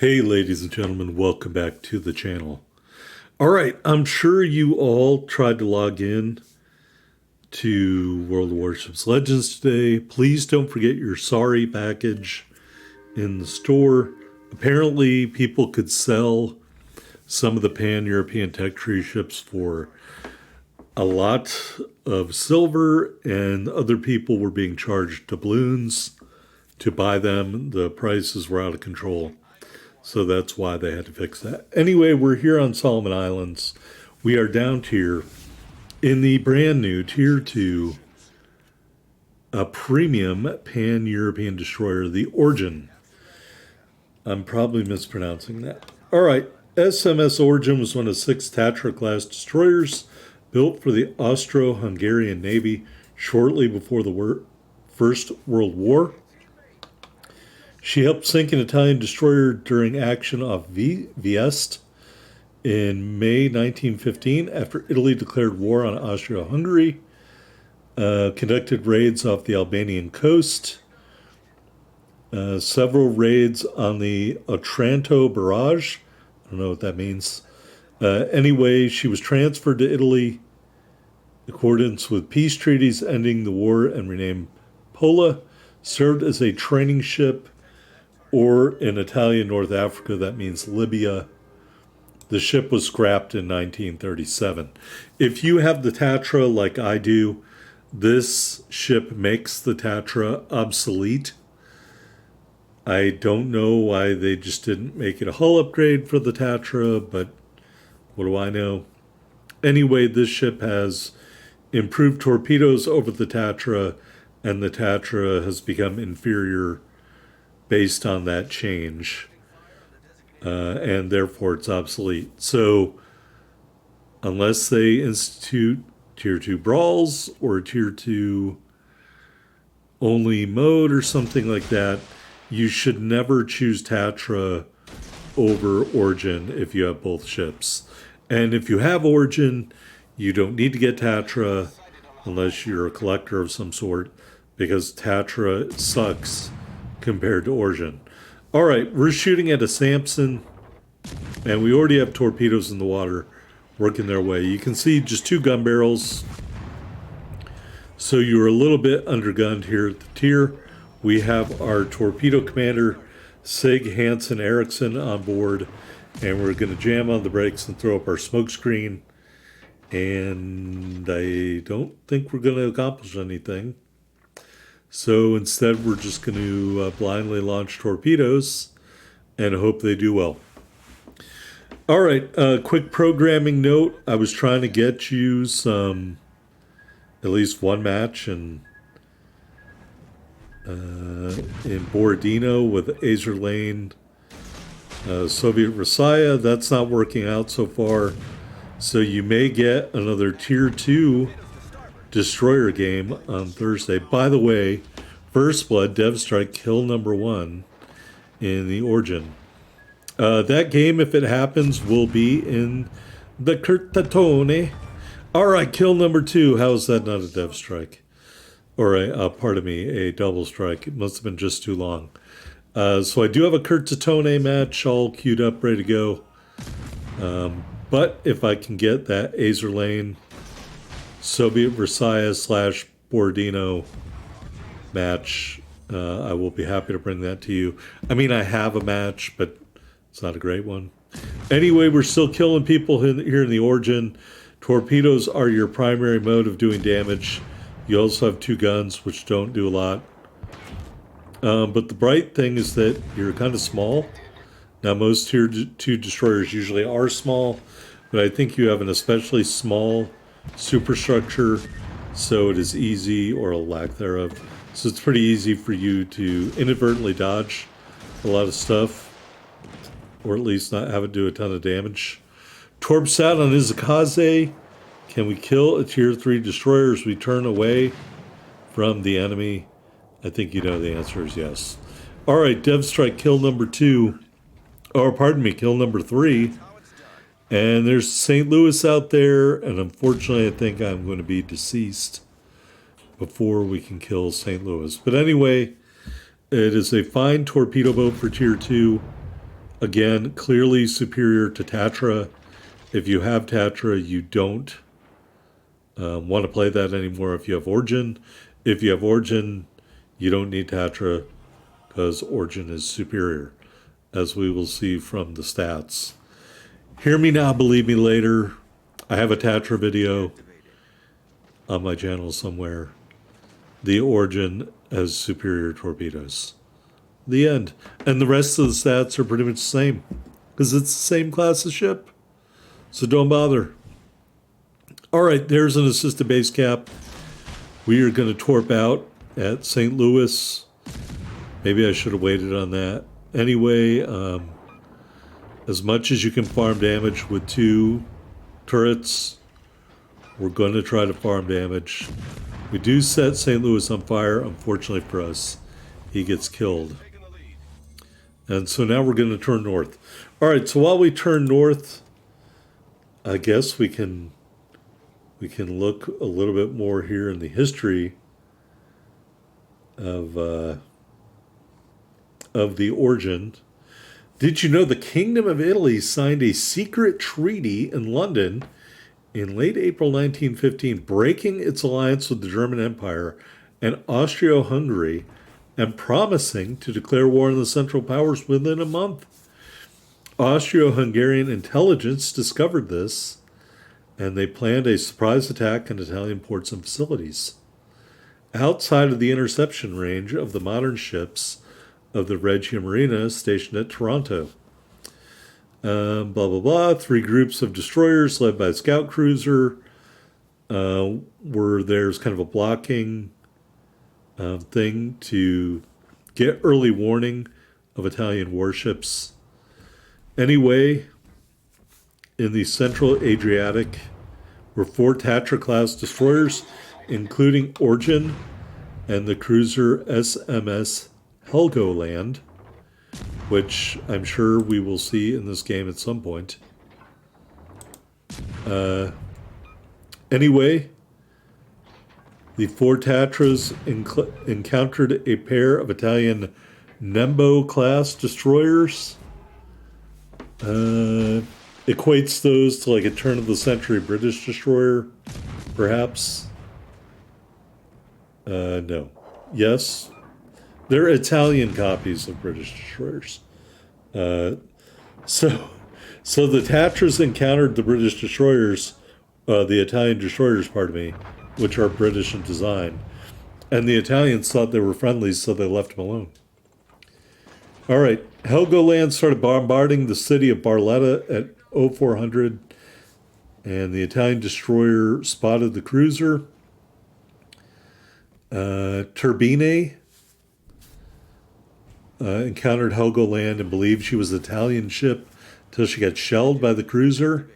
Hey, ladies and gentlemen, welcome back to the channel. All right, I'm sure you all tried to log in to World of Warships Legends today. Please don't forget your sorry package in the store. Apparently, people could sell some of the pan-European tech tree ships for a lot of silver, and other people were being charged doubloons to buy them. The prices were out of control. So that's why they had to fix that. Anyway, we're here on Solomon Islands. We are down tier in the brand new Tier 2, a premium pan-European destroyer, the Orjen. I'm probably mispronouncing that. All right, SMS Orjen was one of 6 TATRA-class destroyers built for the Austro-Hungarian Navy shortly before the First World War. She helped sink an Italian destroyer during action off Viest in May 1915 after Italy declared war on Austria-Hungary, conducted raids off the Albanian coast, several raids on the Otranto barrage. I don't know what that means. Anyway, she was transferred to Italy in accordance with peace treaties ending the war and renamed Pola, served as a training ship, or in Italian North Africa, that means Libya. The ship was scrapped in 1937. If you have the TATRA like I do, this ship makes the TATRA obsolete. I don't know why they just didn't make it a hull upgrade for the TATRA, but what do I know? Anyway, this ship has improved torpedoes over the TATRA, and the TATRA has become inferior based on that change, and therefore it's obsolete. So unless they institute Tier 2 brawls or Tier 2 only mode or something like that, you should never choose TATRA over Orjen if you have both ships. And if you have Orjen, you don't need to get TATRA unless you're a collector of some sort, because TATRA sucks compared to Orjen. All right, we're shooting at a Samson, and we already have torpedoes in the water working their way. You can see just 2 gun barrels, so you're a little bit undergunned here at the tier. We have our torpedo commander, Sig Hansen Eriksson, on board, and we're going to jam on the brakes and throw up our smoke screen, and I don't think we're going to accomplish anything. So instead, we're just going to blindly launch torpedoes and hope they do well. All right, quick programming note. I was trying to get you at least one match in Borodino with Azur Lane, Soviet Rossiya. That's not working out so far. So you may get another Tier 2 destroyer game on Thursday. By the way, First Blood, Dev Strike, kill number 1 in the Orjen. That game, if it happens, will be in the Curtatone. All right, kill number 2. How is that not a Dev Strike? Or pardon me, a double strike. It must have been just too long. So I do have a Curtatone match all queued up, ready to go. But if I can get that Azur Lane Soviet Rossiya / Borodino match, I will be happy to bring that to you. I mean, I have a match, but it's not a great one. Anyway, we're still killing people here in the Orjen. Torpedoes are your primary mode of doing damage. You also have 2 guns, which don't do a lot. But the bright thing is that you're kind of small. Now, most Tier 2 destroyers usually are small, but I think you have an especially small superstructure, so it is easy, or a lack thereof. So it's pretty easy for you to inadvertently dodge a lot of stuff, or at least not have it do a ton of damage. Torpsat on Izakaze. Can we kill a Tier 3 destroyer as we turn away from the enemy? I think you know the answer is yes. All right, Dev Strike, kill number 2. Or pardon me, kill number 3. And there's St. Louis out there, and unfortunately I think I'm going to be deceased before we can kill St. Louis. But anyway, it is a fine torpedo boat for Tier 2. Again, clearly superior to TATRA. If you have TATRA, you don't want to play that anymore if you have Orjen. If you have Orjen, you don't need TATRA because Orjen is superior, as we will see from the stats. Hear me now, believe me later. I have a TATRA video on my channel somewhere. The Orjen has superior torpedoes. The end. And the rest of the stats are pretty much the same because it's the same class of ship. So don't bother. All right, there's an assisted base cap. We are going to torp out at St. Louis. Maybe I should have waited on that. Anyway, as much as you can farm damage with 2 turrets, we're going to try to farm damage. We do set St. Louis on fire. Unfortunately for us, he gets killed. And so now we're going to turn north. All right, so while we turn north, I guess we can look a little bit more here in the history of the Orjen. Did you know the Kingdom of Italy signed a secret treaty in London in late April 1915, breaking its alliance with the German Empire and Austria-Hungary and promising to declare war on the Central Powers within a month? Austro-Hungarian intelligence discovered this, and they planned a surprise attack on Italian ports and facilities. Outside of the interception range of the modern ships of the Regia Marina stationed at Toronto. Blah, blah, blah. 3 groups of destroyers led by a scout cruiser were there's kind of a blocking thing to get early warning of Italian warships. Anyway, in the central Adriatic were 4 TATRA-class destroyers, including Orjen and the cruiser SMS Helgoland, which I'm sure we will see in this game at some point. Anyway, the 4 Tatras encountered a pair of Italian Nembo-class destroyers. Equates those to like a turn-of-the-century British destroyer, perhaps. No. Yes. They're Italian copies of British destroyers. So the Tatras encountered the British destroyers, the Italian destroyers, pardon me, which are British in design. And the Italians thought they were friendly, so they left them alone. All right. Helgoland started bombarding the city of Barletta at 0400, and the Italian destroyer spotted the cruiser. Turbine encountered Helgoland and believed she was an Italian ship until she got shelled by the cruiser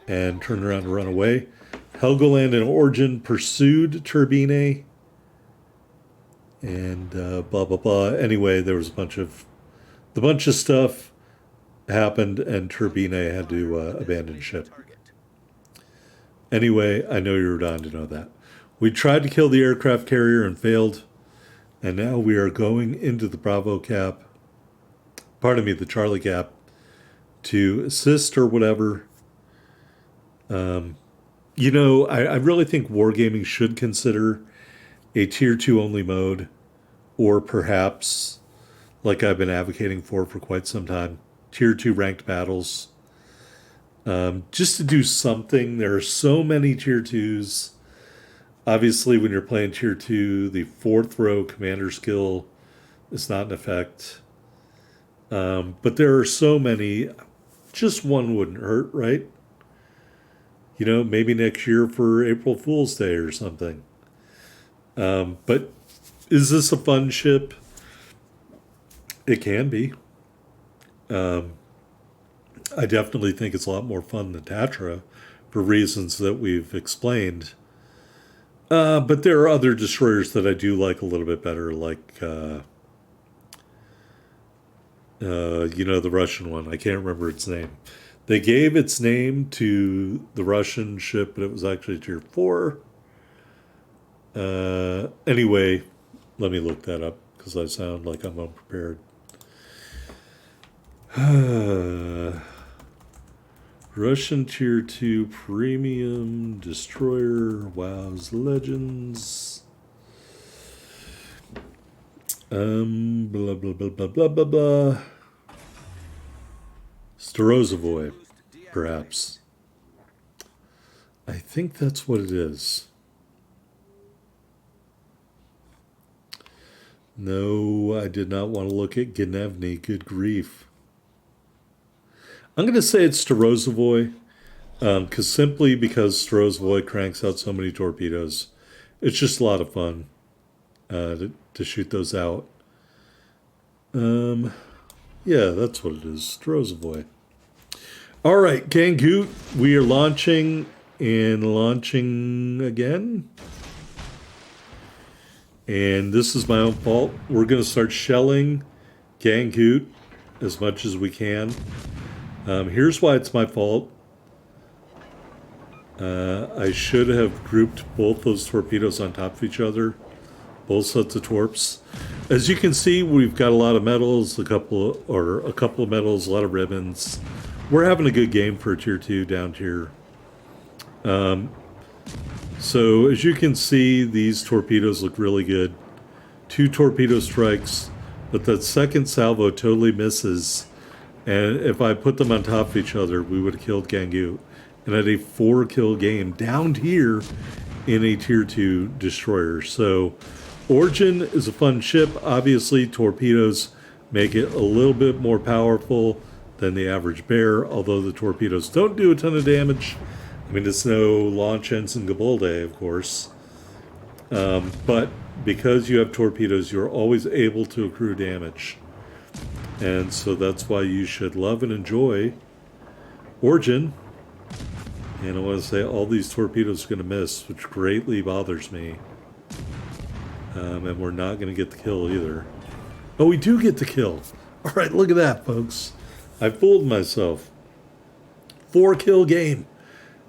and turned around to run away. Helgoland and Orjen pursued Turbine, and blah, blah, blah. Anyway, there was a bunch of stuff happened, and Turbine had to abandon ship. Anyway, I know you were dying to know that. We tried to kill the aircraft carrier and failed, and now we are going into the Bravo Gap, the Charlie Gap, to assist or whatever. I really think wargaming should consider a Tier 2 only mode, or perhaps, like I've been advocating for quite some time, Tier 2 ranked battles. Just to do something. There are so many Tier 2s. Obviously, when you're playing Tier 2, the 4th row commander skill is not in effect. But there are so many. Just one wouldn't hurt, right? Maybe next year for April Fool's Day or something. But is this a fun ship? It can be. I definitely think it's a lot more fun than TATRA for reasons that we've explained. But there are other destroyers that I do like a little bit better, like, the Russian one. I can't remember its name. They gave its name to the Russian ship, but it was actually Tier 4. Anyway, let me look that up because I sound like I'm unprepared. Russian Tier 2 Premium Destroyer WoW's Legends. Blah, blah, blah, blah, blah, blah, blah. Starozovoy, perhaps. I think that's what it is. No, I did not want to look at Gnevny. Good grief. I'm going to say it's Starozovoy, simply because Starozovoy cranks out so many torpedoes. It's just a lot of fun to shoot those out. Yeah, that's what it is. Starozovoy. All right, Gangoot, we are launching again. And this is my own fault. We're going to start shelling Gangoot as much as we can. Here's why it's my fault. I should have grouped both those torpedoes on top of each other, both sets of torps. As you can see, we've got a lot of medals, a couple of medals, a lot of ribbons. We're having a good game for a tier 2 down tier. So as you can see, these torpedoes look really good. 2 torpedo strikes, but that second salvo totally misses. And if I put them on top of each other, we would have killed Gangoot. And had a 4-kill game down here in a tier 2 destroyer. So Orjen is a fun ship. Obviously, torpedoes make it a little bit more powerful than the average bear, although the torpedoes don't do a ton of damage. I mean, it's no launch ensign Gabolde, of course. But because you have torpedoes, you're always able to accrue damage. And so that's why you should love and enjoy Orjen. And I want to say all these torpedoes are going to miss, which greatly bothers me. And we're not going to get the kill either. Oh, we do get the kill. All right, look at that, folks. I fooled myself. 4-kill game.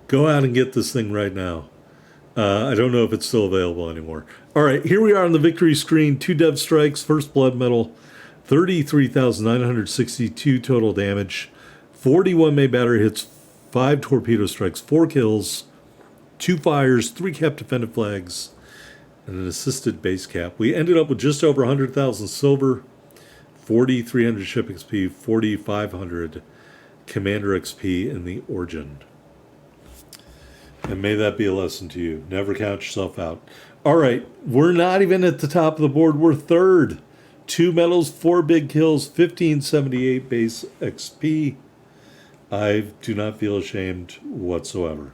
Go out and get this thing right now. I don't know if it's still available anymore. All right, here we are on the victory screen. 2 dev strikes, first blood medal, 33,962 total damage, 41 main battery hits, 5 torpedo strikes, 4 kills, 2 fires, 3 cap defended flags, and an assisted base cap. We ended up with just over 100,000 silver, 4,300 ship XP, 4,500 commander XP in the Orjen. And may that be a lesson to you. Never count yourself out. All right, we're not even at the top of the board. We're third. 2 medals, 4 big kills, 1578 base XP. I do not feel ashamed whatsoever.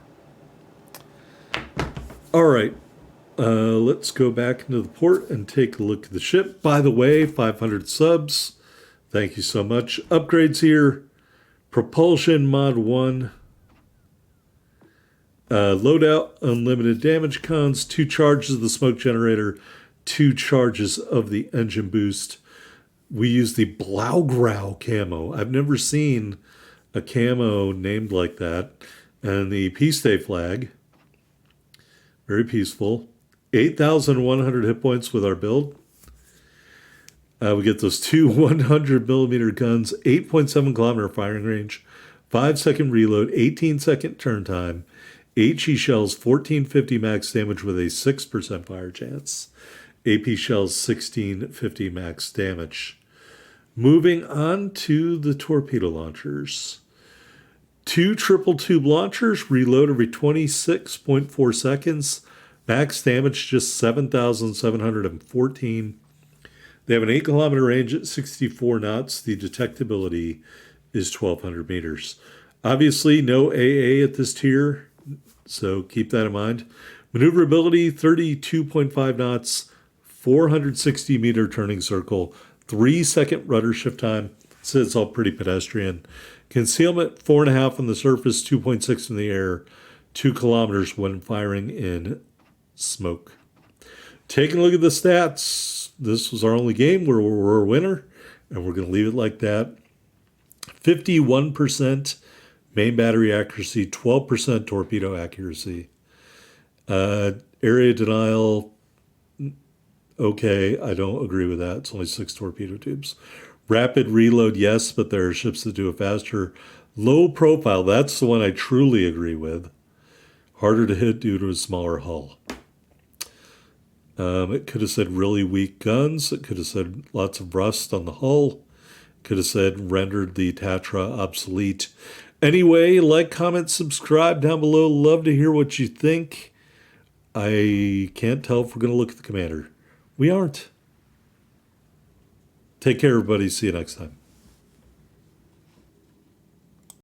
All right, let's go back into the port and take a look at the ship. By the way, 500 subs. Thank you so much. Upgrades here. Propulsion Mod 1. Loadout, unlimited damage cons, 2 charges of the smoke generator, 2 charges of the engine boost. We use the Blaugrau camo. I've never seen a camo named like that. And the Peace Day flag. Very peaceful. 8,100 hit points with our build. We get those 2 100mm guns, 8.7 kilometer firing range, 5-second reload, 18-second turn time, HE shells 1450 max damage with a 6% fire chance. AP shells 1650 max damage. Moving on to the torpedo launchers. 2 triple tube launchers reload every 26.4 seconds. Max damage just 7,714. They have an 8-kilometer range at 64 knots. The detectability is 1,200 meters. Obviously, no AA at this tier, so keep that in mind. Maneuverability, 32.5 knots, 460-meter turning circle, 3-second rudder shift time. So it's all pretty pedestrian. Concealment, 4.5 on the surface, 2.6 in the air, 2 kilometers when firing in smoke. Taking a look at the stats. This was our only game where we're a winner, and we're going to leave it like that. 51% main battery accuracy, 12% torpedo accuracy. Area denial, okay, I don't agree with that. It's only 6 torpedo tubes. Rapid reload, yes, but there are ships that do it faster. Low profile, that's the one I truly agree with. Harder to hit due to a smaller hull. It could have said really weak guns. It could have said lots of rust on the hull. Could have said rendered the TATRA obsolete. Anyway, like, comment, subscribe down below. Love to hear what you think. I can't tell if we're going to look at the commander. We aren't. Take care, everybody. See you next time.